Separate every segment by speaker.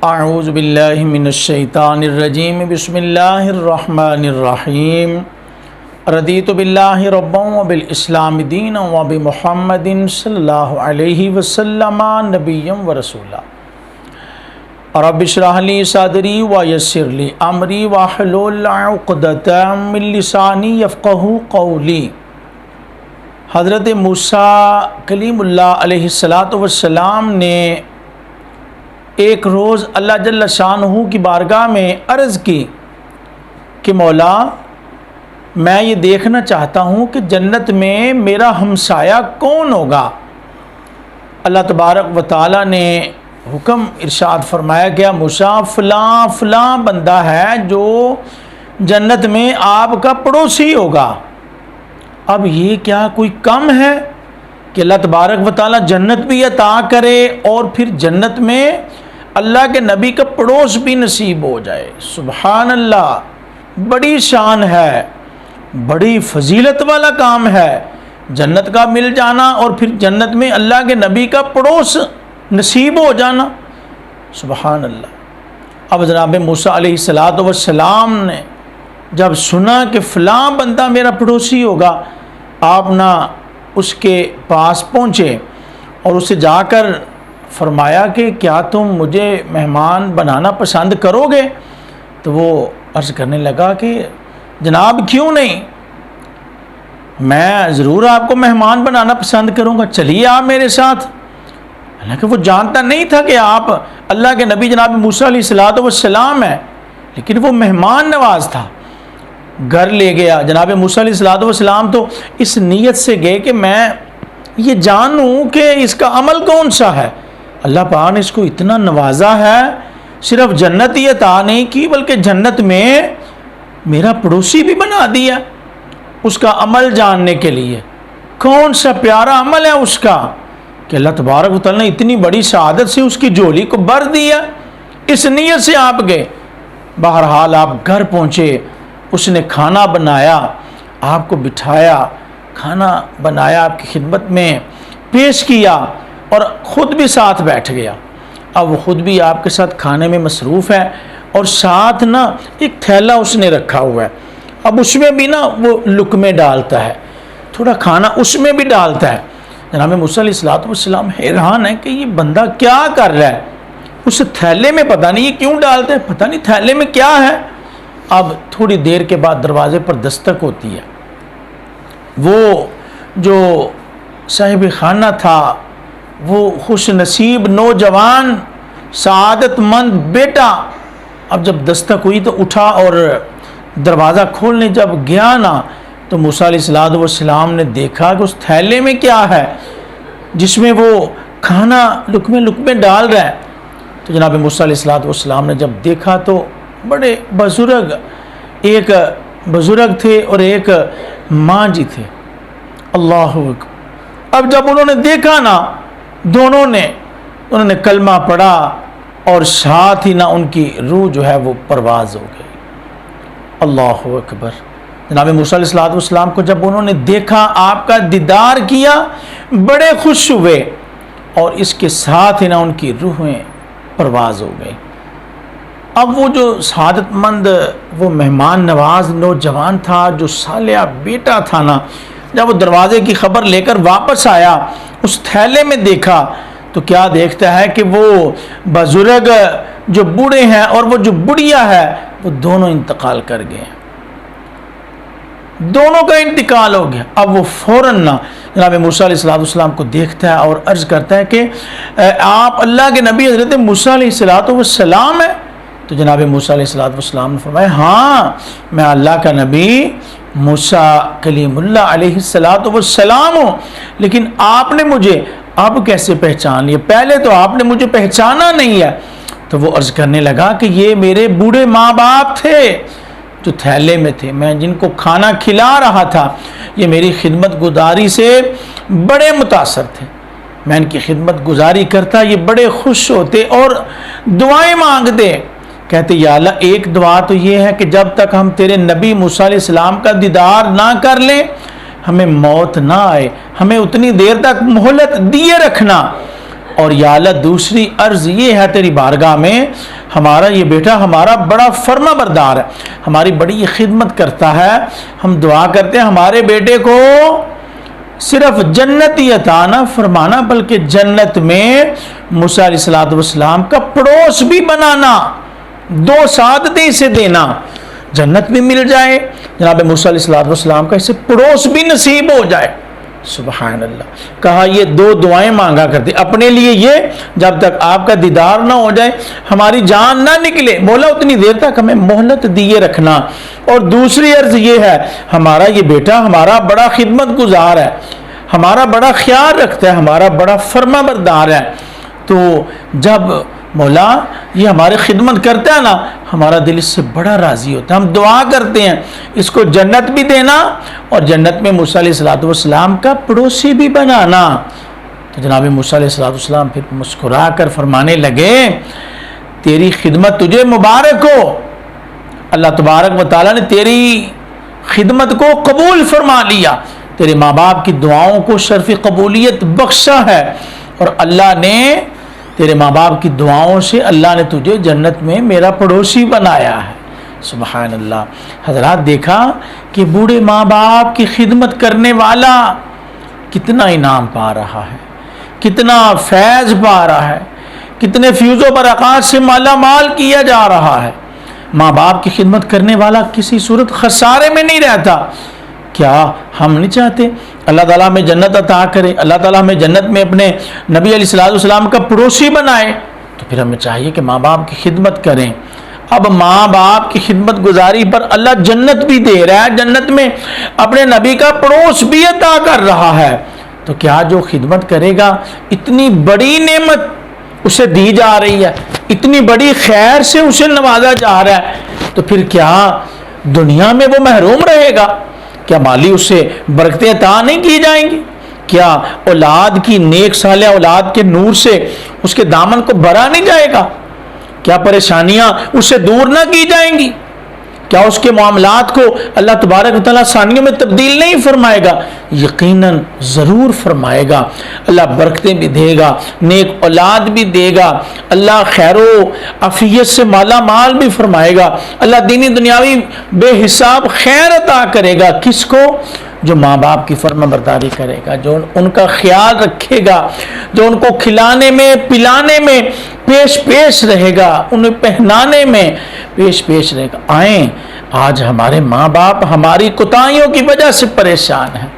Speaker 1: اعوذ باللہ من الشیطان الرجیم بسم اللہ الرحمن الرحیم رضیت باللہ ربا وبالاسلام دینا وبمحمد صلی اللہ علیہ وسلم نبیا ورسولا رب اشرح لی صدری ویسر لی امری واحلل عقدۃ من لسانی یفقہوا قولی۔ حضرت موسیٰ کلیم اللہ علیہ السلام نے ایک روز اللہ جل شانہ کی بارگاہ میں عرض کی کہ مولا، میں یہ دیکھنا چاہتا ہوں کہ جنت میں میرا ہمسایہ کون ہوگا۔ اللہ تبارک و تعالیٰ نے حکم ارشاد فرمایا کہ موسیٰ فلاں فلاں بندہ ہے جو جنت میں آپ کا پڑوسی ہوگا۔ اب یہ کیا کوئی کم ہے کہ اللہ تبارک و تعالیٰ جنت بھی عطا کرے اور پھر جنت میں اللہ کے نبی کا پڑوس بھی نصیب ہو جائے۔ سبحان اللہ، بڑی شان ہے، بڑی فضیلت والا کام ہے جنت کا مل جانا اور پھر جنت میں اللہ کے نبی کا پڑوس نصیب ہو جانا۔ سبحان اللہ۔ اب جناب موسیٰ علیہ السلام نے جب سنا کہ فلاں بندہ میرا پڑوسی ہوگا، آپ نہ اس کے پاس پہنچے اور اسے جا کر فرمایا کہ کیا تم مجھے مہمان بنانا پسند کرو گے؟ تو وہ عرض کرنے لگا کہ جناب کیوں نہیں، میں ضرور آپ کو مہمان بنانا پسند کروں گا، چلیے آپ میرے ساتھ۔ حالانکہ وہ جانتا نہیں تھا کہ آپ اللہ کے نبی جناب موسیٰ علیہ السلام ہیں، لیکن وہ مہمان نواز تھا، گھر لے گیا۔ جناب موسیٰ علیہ السلام تو اس نیت سے گئے کہ میں یہ جانوں کہ اس کا عمل کون سا ہے۔ اللہ پاک نے اس کو اتنا نوازا ہے، صرف جنت ہی عطا نہیں کی بلکہ جنت میں میرا پڑوسی بھی بنا دیا اس کا عمل جاننے کے لیے۔ کون سا پیارا عمل ہے اس کا کہ اللہ تبارک و تعالیٰ نے اتنی بڑی سعادت سے اس کی جھولی کو بھر دیا۔ اس نیت سے آپ گئے۔ بہرحال آپ گھر پہنچے، اس نے کھانا بنایا، آپ کو بٹھایا، کھانا بنایا، آپ کی خدمت میں پیش کیا اور خود بھی ساتھ بیٹھ گیا۔ اب وہ خود بھی آپ کے ساتھ کھانے میں مصروف ہے اور ساتھ نا ایک تھیلا اس نے رکھا ہوا ہے۔ اب اس میں بھی نا وہ لقمے ڈالتا ہے، تھوڑا کھانا اس میں بھی ڈالتا ہے۔ جناب موسیٰ علیہ السلام حیران ہے کہ یہ بندہ کیا کر رہا ہے، اس تھیلے میں پتہ نہیں یہ کیوں ڈالتا ہے، پتہ نہیں تھیلے میں کیا ہے۔ اب تھوڑی دیر کے بعد دروازے پر دستک ہوتی ہے۔ وہ جو صاحب خانہ تھا، وہ خوش نصیب نوجوان سعادت مند بیٹا، اب جب دستک ہوئی تو اٹھا اور دروازہ کھولنے جب گیا نا تو موسیٰ علیہ السلام نے دیکھا کہ اس تھیلے میں کیا ہے جس میں وہ کھانا لقمے ڈال رہا ہے۔ تو جناب موسیٰ علیہ السلام نے جب دیکھا تو بڑے بزرگ، ایک بزرگ تھے اور ایک ماں جی تھے۔ اللہ اکبر۔ اب جب انہوں نے دیکھا نا، انہوں نے کلمہ پڑھا اور ساتھ ہی نا ان کی روح جو ہے وہ پرواز ہو گئی۔ اللہ اکبر۔ جناب موسیٰ علیہ السلام کو جب انہوں نے دیکھا، آپ کا دیدار کیا، بڑے خوش ہوئے اور اس کے ساتھ ہی نا ان کی روحیں پرواز ہو گئی۔ اب وہ جو سعادت مند، وہ مہمان نواز نوجوان تھا، جو صالح بیٹا تھا نا، جب وہ دروازے کی خبر لے کر واپس آیا، اس تھیلے میں دیکھا تو کیا دیکھتا ہے کہ وہ بزرگ جو بوڑھے ہیں اور وہ جو بڑھیا ہے، وہ دونوں انتقال کر گئے، دونوں کا انتقال ہو گیا۔ اب وہ فوراً جناب موسیٰ علیہ السلام کو دیکھتا ہے اور عرض کرتا ہے کہ آپ اللہ کے نبی حضرت موسیٰ علیہ السلام ہیں؟ تو جناب موسیٰ علیہ السلام نے فرمایا، ہاں میں اللہ کا نبی موسیٰ کلیم اللہ علیہ السلام ہوں، لیکن آپ نے مجھے اب کیسے پہچان لیا؟ پہلے تو آپ نے مجھے پہچانا نہیں ہے۔ تو وہ عرض کرنے لگا کہ یہ میرے بوڑھے ماں باپ تھے جو تھیلے میں تھے، میں جن کو کھانا کھلا رہا تھا، یہ میری خدمت گزاری سے بڑے متاثر تھے، میں ان کی خدمت گزاری کرتا، یہ بڑے خوش ہوتے اور دعائیں مانگتے، کہتے یا اللہ ایک دعا تو یہ ہے کہ جب تک ہم تیرے نبی موسیٰ علیہ السلام کا دیدار نہ کر لیں، ہمیں موت نہ آئے، ہمیں اتنی دیر تک مہلت دیے رکھنا۔ اور یا اللہ دوسری عرض یہ ہے تیری بارگاہ میں، ہمارا یہ بیٹا ہمارا بڑا فرما بردار ہے، ہماری بڑی خدمت کرتا ہے، ہم دعا کرتے ہیں ہمارے بیٹے کو صرف جنت ہی عطا نہ فرمانا بلکہ جنت میں موسیٰ علیہ السلام کا پڑوس بھی بنانا، 2 سعادتیں اسے دینا، جنت بھی مل جائے، جناب موسیٰ علیہ السلام کا اسے پڑوس بھی نصیب ہو جائے۔ سبحان اللہ، کہا یہ 2 دعائیں مانگا کرتے، اپنے لیے یہ جب تک آپ کا دیدار نہ ہو جائے، ہماری جان نہ نکلے، مولا اتنی دیر تک ہمیں مہلت دیے رکھنا، اور دوسری عرض یہ ہے ہمارا یہ بیٹا ہمارا بڑا خدمت گزار ہے، ہمارا بڑا خیال رکھتا ہے، ہمارا بڑا فرما بردار ہے، تو جب مولا یہ ہماری خدمت کرتا ہے نا، ہمارا دل اس سے بڑا راضی ہوتا ہے، ہم دعا کرتے ہیں اس کو جنت بھی دینا اور جنت میں موسیٰ علیہ السلام کا پڑوسی بھی بنانا۔ تو جناب موسیٰ علیہ السلام پھر مسکرا کر فرمانے لگے تیری خدمت تجھے مبارک ہو، اللہ تبارک و تعالیٰ نے تیری خدمت کو قبول فرما لیا، تیرے ماں باپ کی دعاؤں کو شرف قبولیت بخشا ہے، اور اللہ نے تیرے ماں باپ کی دعاؤں سے اللہ نے تجھے جنت میں میرا پڑوسی بنایا ہے۔ سبحان اللہ۔ حضرات دیکھا کہ بوڑھے ماں باپ کی خدمت کرنے والا کتنا انعام پا رہا ہے، کتنا فیض پا رہا ہے، کتنے فیوز و برکات سے مالا مال کیا جا رہا ہے۔ ماں باپ کی خدمت کرنے والا کسی صورت خسارے میں نہیں رہتا۔ کیا ہم نہیں چاہتے اللہ تعالیٰ ہمیں جنت عطا کرے، اللہ تعالیٰ ہمیں جنت میں اپنے نبی علیہ السلام کا پڑوسی بنائے؟ تو پھر ہمیں چاہیے کہ ماں باپ کی خدمت کریں۔ اب ماں باپ کی خدمت گزاری پر اللہ جنت بھی دے رہا ہے، جنت میں اپنے نبی کا پڑوس بھی عطا کر رہا ہے، تو کیا جو خدمت کرے گا اتنی بڑی نعمت اسے دی جا رہی ہے، اتنی بڑی خیر سے اسے نوازا جا رہا ہے، تو پھر کیا دنیا میں وہ محروم رہے گا؟ کیا مالی اسے برکتیں عطا نہیں کی جائیں گی؟ کیا اولاد کی نیک صالح اولاد کے نور سے اس کے دامن کو بھرا نہیں جائے گا؟ کیا پریشانیاں اس سے دور نہ کی جائیں گی؟ کیا اس کے معاملات کو اللہ تبارک و تعالیٰ آسانیوں میں تبدیل نہیں فرمائے گا؟ یقیناً ضرور فرمائے گا۔ اللہ برکتیں بھی دے گا، نیک اولاد بھی دے گا، اللہ خیر و عافیت سے مالا مال بھی فرمائے گا، اللہ دینی دنیاوی بے حساب خیر عطا کرے گا۔ کس کو؟ جو ماں باپ کی فرما برداری کرے گا، جو ان کا خیال رکھے گا، جو ان کو کھلانے میں پلانے میں پیش رہے گا، انہیں پہنانے میں پیش رہے گا۔ آئیں آج ہمارے ماں باپ ہماری کوتاہیوں کی وجہ سے پریشان ہیں،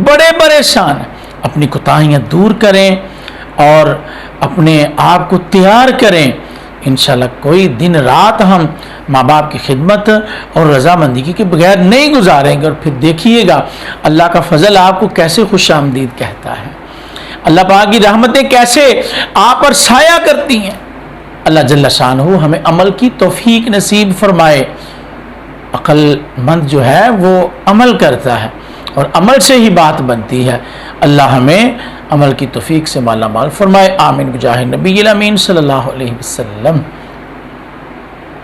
Speaker 1: بڑے پریشان ہیں۔ اپنی کوتاہیاں دور کریں اور اپنے آپ کو تیار کریں، انشاءاللہ کوئی دن رات ہم ماں باپ کی خدمت اور رضامندی کے بغیر نہیں گزاریں گے، اور پھر دیکھیے گا اللہ کا فضل آپ کو کیسے خوش آمدید کہتا ہے، اللہ پاک کی رحمتیں کیسے آپ پر سایہ کرتی ہیں۔ اللہ جل شانہ ہمیں عمل کی توفیق نصیب فرمائے۔ عقل مند جو ہے وہ عمل کرتا ہے اور عمل سے ہی بات بنتی ہے۔ اللہ ہمیں عمل کی توفیق سے مالا مال فرمائے، آمین بجاہ نبی الامین صلی اللہ علیہ وسلم۔